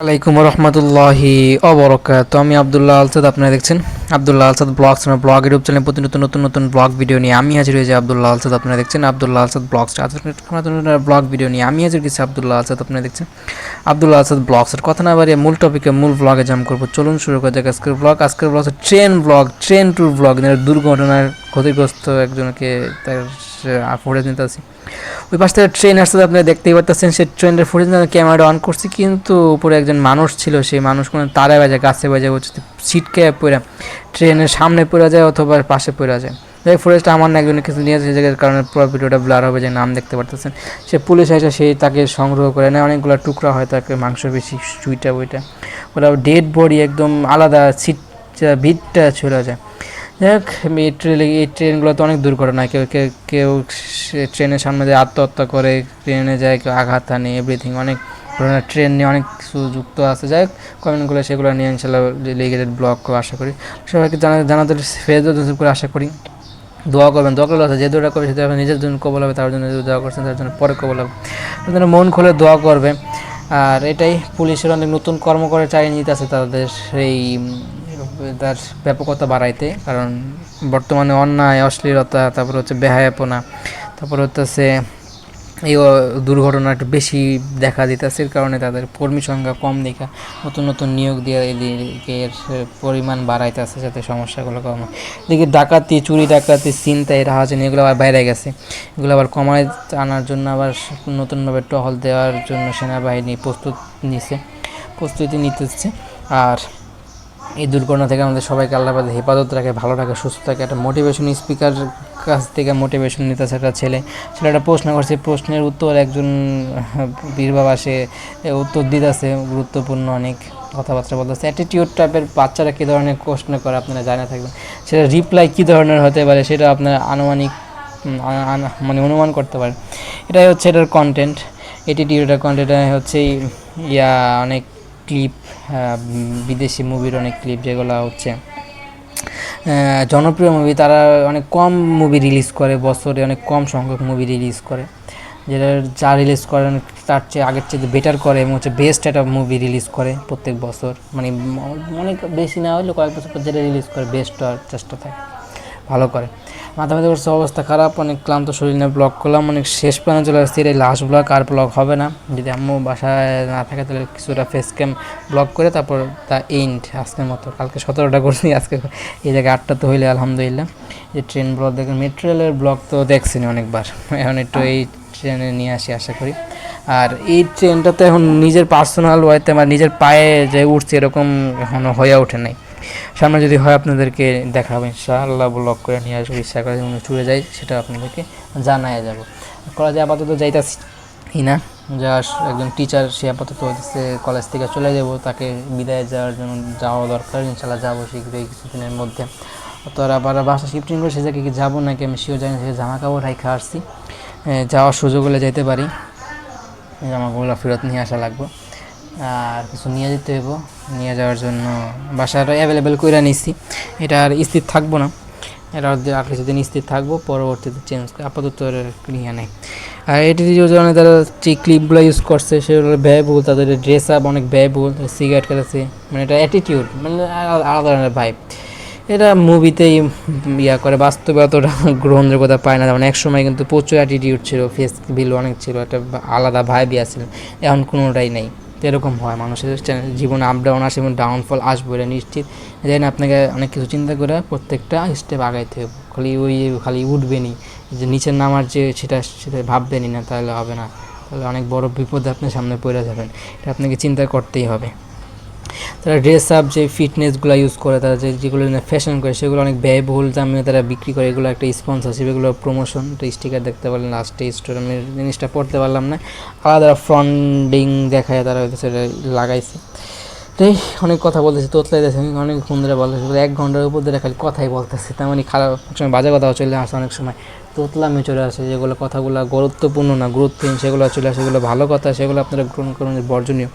আলাইকুম রহমতুল্লাহি অবরকাত। আমি আবদুল্লাহ আলসাদ, আপনারা দেখছেন আবদুল্লাহ আলসাদ ব্লগস, আমার ব্লগ ইউটিউব চ্যানেলে প্রতি নতুন ব্লগ ভিডিও নিয়ে আমি হাজির হয়েছি আবদুল্লাহ আলসাদ। আপনারা দেখছেন আবদুল্লাহ আলসাদ ব্লগস, ব্লগ ভিডিও নিয়ে আমি হাজির গেছি আবদুল্লাহ আলসাদ। আপনারা দেখছেন আবদুল্লাহ আলসাদ ব্লগসের কথা না বাড়িয়ে মূল টপিকে মূল ব্লগে জাম করবো। চলুন শুরু করা যাক আজকের ব্লগ। আজকের ব্লগ ট্রেন ট্যুর ব্লগ, দুর্ঘটনার ক্ষতিগ্রস্ত একজনকে তার ফুটেজ নিতে আসি। ওই পাশ থেকে ট্রেন আসতে আপনারা দেখতেই পারতেছেন, সে ট্রেনের ফুটেজ ক্যামেরাটা অন করছি, কিন্তু উপরে একজন মানুষ ছিল, সেই মানুষ কোনো তারে বাজে গাছে বাজে হচ্ছে ছিটকে পড়ে ট্রেনের সামনে পড়ে যায় অথবা পাশে পড়ে যায়। এই ফুটেজটা আমার না একজনের কিছু নিয়েছে, যে কারণে পুরো ভিডিওটা ব্লার হবে, যে নাম দেখতে পারতেছেন। সে পুলিশ এসে সেই তাকে সংগ্রহ করে নেয়, অনেকগুলো টুকরা হয়, তাকে মাংস বেশি চুইটা বইটা ওরা ডেড বডি একদম আলাদা সিট ভিতটা চলে যায়। যাই হোক, এই ট্রেনগুলোতে অনেক দুর্ঘটনা, কেউ কেউ কেউ ট্রেনের সামনে দিয়ে আত্মহত্যা করে, ট্রেনে যায় কেউ আঘাত হানে, এভরিথিং অনেক ধরনের ট্রেন নিয়ে অনেক কিছু যুক্ত আছে। যাই হোক, কমেন্টগুলো সেগুলো নিয়ে ইনশাল্লাহ রিলেটেড ব্লগ আশা করি সবাইকে জানাতে ফেসবুক করে আশা করি দোয়া করবেন। দোয়া করলে আছে, যে দোয়া করবে সেটা নিজের জন্য কবল হবে, তার জন্য যে দোয়া করছেন তার জন্য পরে কবল হবে, তার জন্য মন খুলে দোয়া করবে। আর এটাই পুলিশের অনেক নতুন কর্ম করে চালিয়ে নিতে আছে তাদের সেই তার ব্যাপকতা বাড়াইতে, কারণ বর্তমানে অন্যায় অশ্লীলতা, তারপর হচ্ছে বেহায়াপনা, তারপর হচ্ছে এই দুর্ঘটনা একটু বেশি দেখা দিতেছে, এর কারণে তাদের কর্মী সংখ্যা কম দেখা নতুন নিয়োগ দিয়ে এর পরিমাণ বাড়াইতেছে, যাতে সমস্যাগুলো কম হয়। এদিকে ডাকাতি, চুরি ডাকাতি, ছিনতাই, রাহাজানি এগুলো আবার বাইরে গেছে। এগুলো আবার কমায় আনার জন্য আবার নতুনভাবে টহল দেওয়ার জন্য সেনাবাহিনী প্রস্তুতি নিতেছে। আর এই দুর্ঘটনা থেকে আমাদের সবাইকে আল্লাহ হেফাজত রাখে, ভালো রাখে, সুস্থ থাকে। একটা মোটিভেশন স্পিকার কাছ থেকে মোটিভেশন নিতেছে একটা ছেলেটা প্রশ্ন করছে, প্রশ্নের উত্তর একজন বীর বাবা সে উত্তর দিতেছে, গুরুত্বপূর্ণ অনেক কথাবার্তা বলতেছে। অ্যাটিটিউড টাইপের বাচ্চারা কী ধরনের প্রশ্ন করে আপনারা জানা থাকবেন, সেটা রিপ্লাই কী ধরনের হতে পারে সেটা আপনারা আনুমানিক মানে অনুমান করতে পারেন। এটাই হচ্ছে এটার কন্টেন্ট, অ্যাটিটিউডের কন্টেন্ট হচ্ছে অনেক ক্লিপ, বিদেশি মুভির অনেক ক্লিপ, যেগুলো হচ্ছে জনপ্রিয় মুভি, তারা অনেক কম মুভি রিলিজ করে, বছরে অনেক কম সংখ্যক মুভি রিলিজ করে, যেটা যা রিলিজ করেন তার চেয়ে আগের চেয়ে বেটার করে, এবং হচ্ছে বেস্ট একটা মুভি রিলিজ করে প্রত্যেক বছর, মানে অনেক বেশি না হলেও কয়েক বছর পর যেটা রিলিজ করে বেস্ট হওয়ার চেষ্টা থাকে, ভালো করে। মাথা করছে, অবস্থা খারাপ, অনেক ক্লান্ত শরীর নিয়ে ব্লগ করলাম, অনেক শেষ প্ল্যানে চলে আসছি। এই লাস্ট ব্লগ আর ব্লগ হবে না, যদি আম্মু বাসায় না থাকে তাহলে কিছুটা ফেস ক্যাম ব্লগ করে তারপর তা এন্ড আজকের মতো। কালকে 17টা করছি, আজকে এই জায়গায় 8টা তো হইলে আলহামদুলিল্লাহ। যে ট্রেন ব্লগ দেখেন, মেট্রো রেলের ব্লগ তো দেখছেন অনেকবার, এখন একটু এই ট্রেনে নিয়ে আসি আশা করি। আর এই ট্রেনটাতে এখন নিজের পার্সোনাল ওয়েতে আমার নিজের পায়ে যে উঠছে এরকম এখনও হয়ে ওঠে নাই। সামনে যদি হয় আপনাদেরকে দেখাবো ইনশাআল্লাহ, ব্লগ করে নিয়ে আসবো, ইচ্ছা করে যেমন চুরে যাই সেটা আপনাদেরকে জানায় যাব। কলেজে আপাতত যাইতাছি না, যা একজন টিচার সে আপাতত হচ্ছে কলেজ থেকে চলে যাব, তাকে বিদায় যাওয়ার জন্য যাওয়া দরকার, ইনশাআল্লাহ যাবো শীঘ্রই কিছুদিনের মধ্যে। তো আর আবার বাসা শিফটিং করে সে জায়গায় কি যাবো নাকি আমি শিও জানি, সে জামা কাপড় রাইখা আসছি, যাওয়ার সুযোগ হলে যেতে পারি, জামা কাপড় ফেরত নিয়ে আসা লাগবে, আর কিছু নিয়ে যেতে হইব, নিয়ে যাওয়ার জন্য বাসাটা অ্যাভেলেবেল করে নিচ্ছি। এটা আর স্থির থাকবো না, এটা আর কিছুদিন স্থির থাকবো, পরবর্তীতে চেঞ্জ করে, আপাতত নিয়ে নেই। আর এটি জন্য তারা যে ক্লিপগুলো ইউজ করছে সেগুলো ব্যয়বহুল, তাদের ড্রেস আপ অনেক ব্যয়বহুল, সিগারেট খেতেছে, মানে এটা অ্যাটিটিউড, মানে আলাদা ধরনের ভাইব। এটা মুভিতেই করে, বাস্তবে অতটা গ্রহণযোগ্যতা পায় না। যেমন এক সময় কিন্তু প্রচুর অ্যাটিটিউড ছিল, ফেস বিল অনেক ছিল, একটা আলাদা ভাইবই আসছিল, এখন কোনোটাই নেই। তো এরকম হয়, মানুষের জীবনে আপ ডাউন আসে এবং ডাউনফল আসবে, এটা নিশ্চিত। যেন আপনাকে অনেক কিছু চিন্তা করে প্রত্যেকটা স্টেপ আগাইতে হবে, খালি উঠবেনই, যে নিচের নামার যে সেটা ভাববেনই না, তাহলে হবে না, তাহলে অনেক বড় বিপদে আপনার সামনে পড়ে যাবেন, এটা আপনাকে চিন্তা করতেই হবে। তারা ড্রেস আপ যে ফিটনেসগুলো ইউজ করে, তারা যেগুলো ফ্যাশন করে সেগুলো অনেক ব্যয়বহুল দামে তারা বিক্রি করে, এগুলো একটা স্পন্সরশিপ, এগুলো প্রমোশন, একটা স্টিকার দেখতে পারলেন লাস্টে স্টোর, আমি জিনিসটা পড়তে পারলাম না, আলাদা ফ্রন্ডিং দেখায় তারা হয়তো সেটা লাগাইছে। তাই অনেক কথা বলতেছি, তোতলাই দেখে অনেক ফোন ধরে বলতেছি, 1 ঘন্টার উপর ধরে খালি কথাই বলতেছে, তেমনই খারাপ সময় বাজে কথাও চলে আসে অনেক সময়। তোতলামি চলে আসে, যেগুলো কথাগুলো গুরুত্বপূর্ণ না, গুরুত্বহীন সেগুলো চলে আসে, সেগুলো ভালো কথা সেগুলো আপনারা গ্রহণ করুন, বর্জনীয়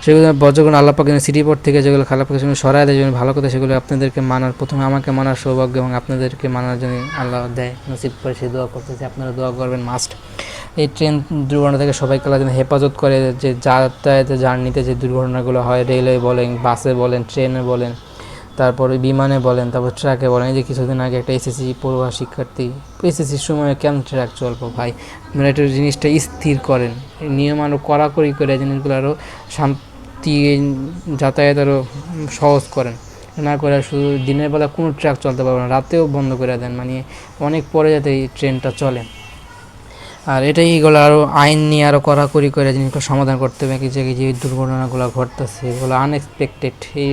সেগুলো বর্জন করুন। আল্লাহ পাক সিটিপোর্ট থেকে যেগুলো খারাপ কথা সেগুলো সরাই দেয়, যেগুলো ভালো কথা সেগুলো আপনাদেরকে মানার, প্রথমে আমাকে মানার সৌভাগ্য এবং আপনাদেরকে মানার জন্য আল্লাহ দেয়, নসিব করে, সেই দোয়া করতেছে। আপনারা দোয়া করবেন মাস্ট। এই ট্রেন দুর্ঘটনা থেকে সবাইকে আল্লাহ যেন হেফাজত করে, যে যাতায়াতে জার্নিতে যে দুর্ঘটনাগুলো হয়, রেলওয়ে বলেন, বাসে বলেন, ট্রেনে বলেন, তারপরে বিমানে বলেন, তারপর ট্রাকে বলেন। এই যে কিছুদিন আগে একটা এসএসসি পড়ুয়া শিক্ষার্থী, এসএসসির সময় কেমন ট্রাক চলবো ভাই, আপনারা একটা জিনিসটা স্থির করেন, নিয়ম আরও কড়াকড়ি করে জিনিসগুলো আরও শান্তি, যাতায়াত আরও সহজ করেন, না করে শুধু দিনের বেলা কোনো ট্রাক চলতে পারবে না, রাতেও বন্ধ করে দেন, মানে অনেক পরে যাতে এই ট্রেনটা চলে। আর এটাই এগুলো আরও আইন নিয়ে আরও কড়াকড়ি করে জিনিসগুলো সমাধান করতে হবে। কি জায়গায় যে দুর্ঘটনাগুলো ঘটতেছে এগুলো আনএক্সপেক্টেড। এই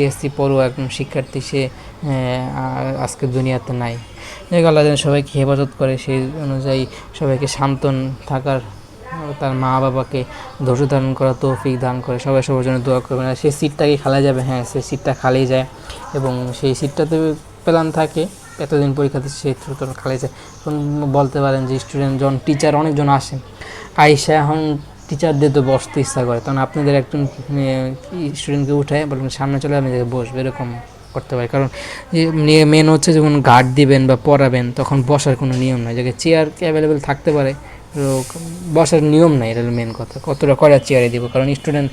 এসসি পড়ুয়া একদম শিক্ষার্থী, সে আজকে দুনিয়াতে নাই। যেগুলো যেন সবাইকে হেফাজত করে, সেই অনুযায়ী সবাইকে শান্তন থাকার, তার মা বাবাকে ধৈর্য ধারণ করা তৌফিক দান করে। সবাই সবার জন্য দোয়া করবেন। আর সেই সিটটাকে খালি যাবে, হ্যাঁ সেই সিটটা খালি যায়, এবং সেই সিটটাতে প্ল্যান থাকে এতদিন পরীক্ষাতে সেই থ্রুতরা খালি যায়। এখন বলতে পারেন যে স্টুডেন্ট যখন টিচার অনেকজন আসেন, আইসা এখন টিচারদের তো বসতে ইচ্ছা করে, তখন আপনাদের একজন স্টুডেন্টকে উঠায় বলবেন সামনে চলে আপনি বসবে, এরকম করতে পারে। কারণ মেন হচ্ছে যখন গার্ড দিবেন বা পড়াবেন তখন বসার কোনো নিয়ম নাই, জায়গায় চেয়ার অ্যাভেলেবেল থাকতে পারে, বসার নিয়ম নাই, এটা মেন কথা। কতটা করা চেয়ারে দিব, কারণ স্টুডেন্ট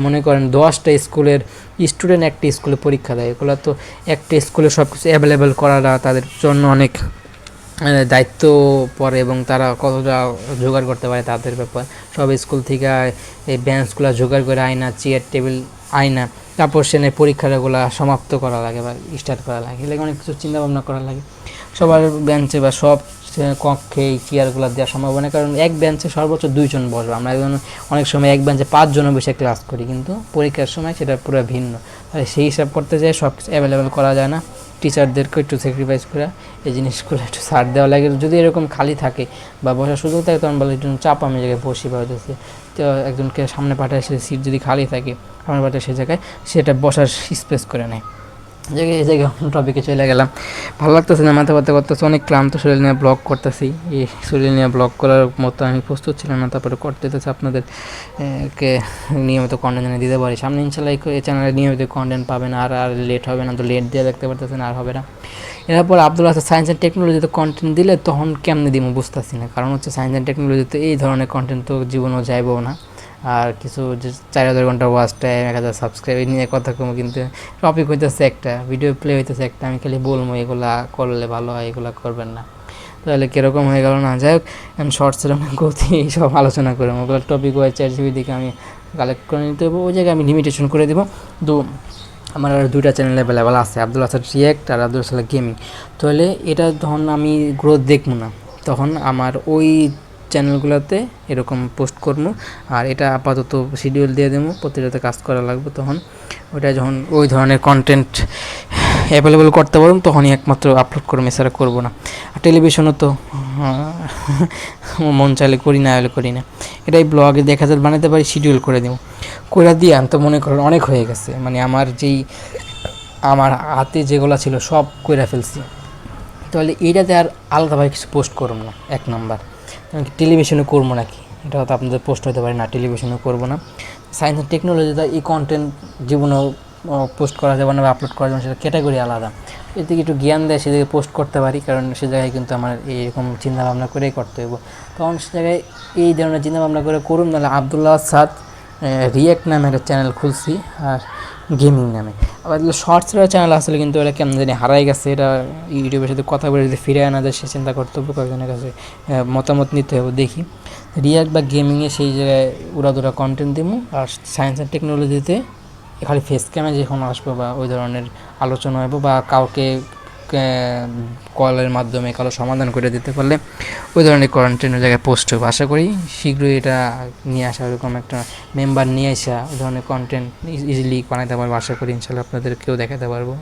মনে করেন 10টা স্কুলের স্টুডেন্ট একটা স্কুলে পরীক্ষা দেয়, এগুলো তো একটা স্কুলে সব কিছু অ্যাভেলেবেল করাটা তাদের জন্য অনেক দায়িত্ব পড়ে, এবং তারা কতটা জোগাড় করতে পারে তাদের ব্যাপার। সব স্কুল থেকে এই বেঞ্চগুলো জোগাড় করে আয়না, চেয়ার টেবিল আয়না, তারপর সেনে পরীক্ষাগুলো সমাপ্ত করা লাগে বা স্টার্ট করা লাগে, এলাকা অনেক কিছু চিন্তাভাবনা করা লাগে। সবার বেঞ্চে বা সব কক্ষে এই চেয়ারগুলো দেওয়া সম্ভব না, কারণ এক বেঞ্চে সর্বোচ্চ 2 জন বসবে। আমরা অনেক সময় এক বেঞ্চে 5 জনও বসে ক্লাস করি, কিন্তু পরীক্ষার সময় সেটা পুরো ভিন্ন। তাই সেই হিসাব করতে যায় সব কিছু অ্যাভেলেবেল করা যায় না, টিচারদেরকে একটু স্যাক্রিফাইস করে এই জিনিসগুলো একটু ছাড় দেওয়া লাগে। যদি এরকম খালি থাকে বা বসার সুযোগ থাকে তখন বলে একটু চাপ, আমি জায়গায় বসি বা হইতেছে, তো একজনকে সামনে পাঠায়, সে সিট যদি খালি থাকে সামনে পাঠায়, সে জায়গায় সেটা বসার স্পেস করে নেয়। এই জায়গায় টপিকে চলে গেলাম, ভালো লাগতেছে না, মাথা ব্যথা করতেছে, অনেক ক্লান্ত শরীর নিয়ে ব্লগ করতেছি। এই শরীর নিয়ে ব্লগ করার মতো আমি প্রস্তুত ছিলাম না, তারপরে করতে হচ্ছে। আপনাদের কে নিয়মিত কন্টেন্ট এনে দিতে পারি সামনে, ইনশাল্লাহ এই চ্যানেলে নিয়মিত কন্টেন্ট পাবেন। আর লেট হবে না, তো লেট দিয়ে দেখতে পারতেছেন, আর হবে না। এরপর আব্দুল হাসান সায়েন্স অ্যান্ড টেকনোলজিতে কন্টেন্ট দিলে তখন কেমনে দিব বুঝতেছি না, কারণ হচ্ছে সায়েন্স অ্যান্ড টেকনোলজিতে এই ধরনের কন্টেন্ট তো জীবনেও যাইবও না। আর কিছু যে 4,000 ঘন্টা ওয়াচ টাইম, 1,000 সাবস্ক্রাইব, এই নিয়ে কথা কম, কিন্তু টপিক হইতেছে একটা, ভিডিও প্লে হইতেছে একটা, আমি খালি বলবো এগুলা করলে ভালো হয়, এগুলো করবেন না, তাহলে কীরকম হয়ে গেল না। যাই হোক, শর্টসের আমি গতি এইসব আলোচনা করে ওগুলো টপিক ওয়াইজ ChatGPT দিকে আমি কালেক্ট করে নিতে হবে, ওই জায়গায় আমি লিমিটেশন করে দেবো। তো আমার আর 2টা চ্যানেল অ্যাভেলেবেল আছে, আব্দুল হাসান রিয়াক্ট আর আব্দুল হাসান গেমিং। তাহলে এটা তখন আমি গ্রোথ দেখবো না, তখন আমার ওই চ্যানেলগুলোতে এরকম পোস্ট করবো। আর এটা আপাতত শিডিউল দিয়ে দেবো, প্রতিটাতে কাজ করা লাগবে। তখন ওইটা যখন ওই ধরনের কন্টেন্ট অ্যাভেলেবেল করতে পারবো তখনই একমাত্র আপলোড করবো, এছাড়া করবো না। আর টেলিভিশনও তো মন চাইলে করি, না হলে করি না। এটাই ব্লগে দেখা যায় বানাতে পারি, শিডিউল করে দেবো, করে দিয়ে আমি তো মনে করেন অনেক হয়ে গেছে, মানে আমার হাতে যেগুলো ছিল সব কইরা ফেলছি। তাহলে এইটাতে আর আলাদাভাবে কিছু পোস্ট করবো না, 1 নাম্বার। টেলিভিশনে করবো নাকি, এটা হয়তো আপনাদের পোস্ট হতে পারে না, টেলিভিশনে করবো না। সায়েন্স অ্যান্ড টেকনোলজিতে এই কন্টেন্ট জীবনেও পোস্ট করা যাবে না বা আপলোড করা যাবে না, সেটা ক্যাটাগরি আলাদা। এর থেকে একটু জ্ঞান দেয়, সেদিকে পোস্ট করতে পারি, কারণ সে জায়গায় কিন্তু আমার এইরকম চিন্তাভাবনা করেই করতে হবে। তখন সে জায়গায় এই ধরনের চিন্তাভাবনা করে করুন। নাহলে আব্দুল্লাহ সাদ রিয়াক্ট নামে একটা চ্যানেল খুলছি, আর গেমিং নামে আবার শর্টসের চ্যানেল আসলে, কিন্তু এটা কেমন জানি হারাই গেছে। এটা ইউটিউবের সাথে কথা বলে যদি ফিরে আনা যায়, সে চিন্তা করতে হবে, কয়েকজনের কাছে মতামত নিতে হবে। দেখি রিয়াক্ট বা গেমিংয়ে সেই জায়গায় উড়াদুরা কন্টেন্ট দিব, আর সায়েন্স অ্যান্ড টেকনোলজিতে খালি ফেস ক্যামে যখন আসবো বা ওই ধরনের আলোচনা হইব, বা কাউকে কলের মাধ্যমে কারো সমাধান করে দিতে পারলে ওই ধরনের কন্টেন্টের জায়গায় পোস্ট হবে। আশা করি শীঘ্রই এটা নিয়ে আসা, ওরকম একটা মেম্বার নিয়ে আসা, ওই ধরনের কন্টেন্ট ইজিলি বানাতে পারবো। আশা করি ইনশাল্লাহ আপনাদেরকেও দেখাতে পারবো।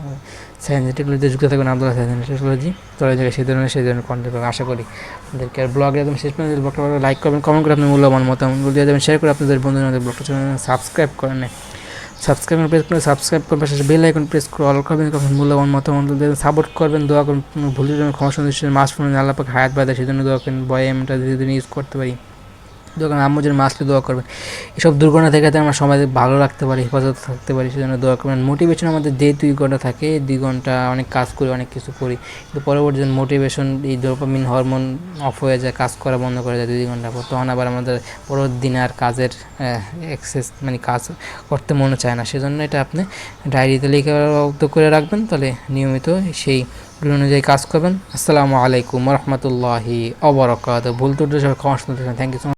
সায়েন্স টেকনোলজিতে যুক্ত থাকবেন আব্দুল্লাহ সায়েন্স টেকনোলজি, তো ওই জায়গায় সেই ধরনের কন্টেন্ট পাবেন আশা করি আপনাদেরকে। আর ব্লগে একদম শেষ পর্যন্ত ব্লগটা লাইক করবেন, কমেন্ট করে আপনার মূল্যবান মতামত দিয়ে দেবেন, শেয়ার করে আপনাদের বন্ধুদের ব্লগটা সাবস্ক্রাইব করেন। সাবস্ক্রাইব করবেন, পাশে বেল আইকন প্রেস করে অল করবেন, কখন মূল্যবান মতামত দেবেন, সাপোর্ট করবেন, দোয়া করবেন, ভুলের জন্য ক্ষমা সুন্দর মাস ফোন আল্লাহ পাক হায়াত বাদে সেজন্য দোয়া করেন, বয় এমটা যদি ইউজ করতে পারি দোয়া আম্মু যেন মাসলে দোয়া করবেন। এসব দুর্ঘটনা থেকে যাতে আমরা সমাজে ভালো রাখতে পারি, হেফাজত থাকতে পারি, সেজন্য দোয়া করবেন। মোটিভেশন আমাদের যে 2 ঘন্টা থাকে, 2 ঘন্টা অনেক কাজ করি, অনেক কিছু করি, কিন্তু পরবর্তী যখন মোটিভেশন এই ডোপামিন হরমোন অফ হয়ে যায়, কাজ করা বন্ধ করে যায় 2 ঘন্টা পর, তখন আবার আমাদের পরের দিন আর কাজের এক্সেস মানে কাজ করতে মনে চায় না। সেজন্য এটা আপনি ডায়েরিতে লিপিবদ্ধ করে রাখবেন, তাহলে নিয়মিত সেই অনুযায়ী কাজ করবেন। আসসালামু আলাইকুম রহমতুল্লাহি অবরাকাতুহু। ভুল ত্রুটি সবাই ক্ষমা সুন্দর, থ্যাংক ইউ সো মাচ।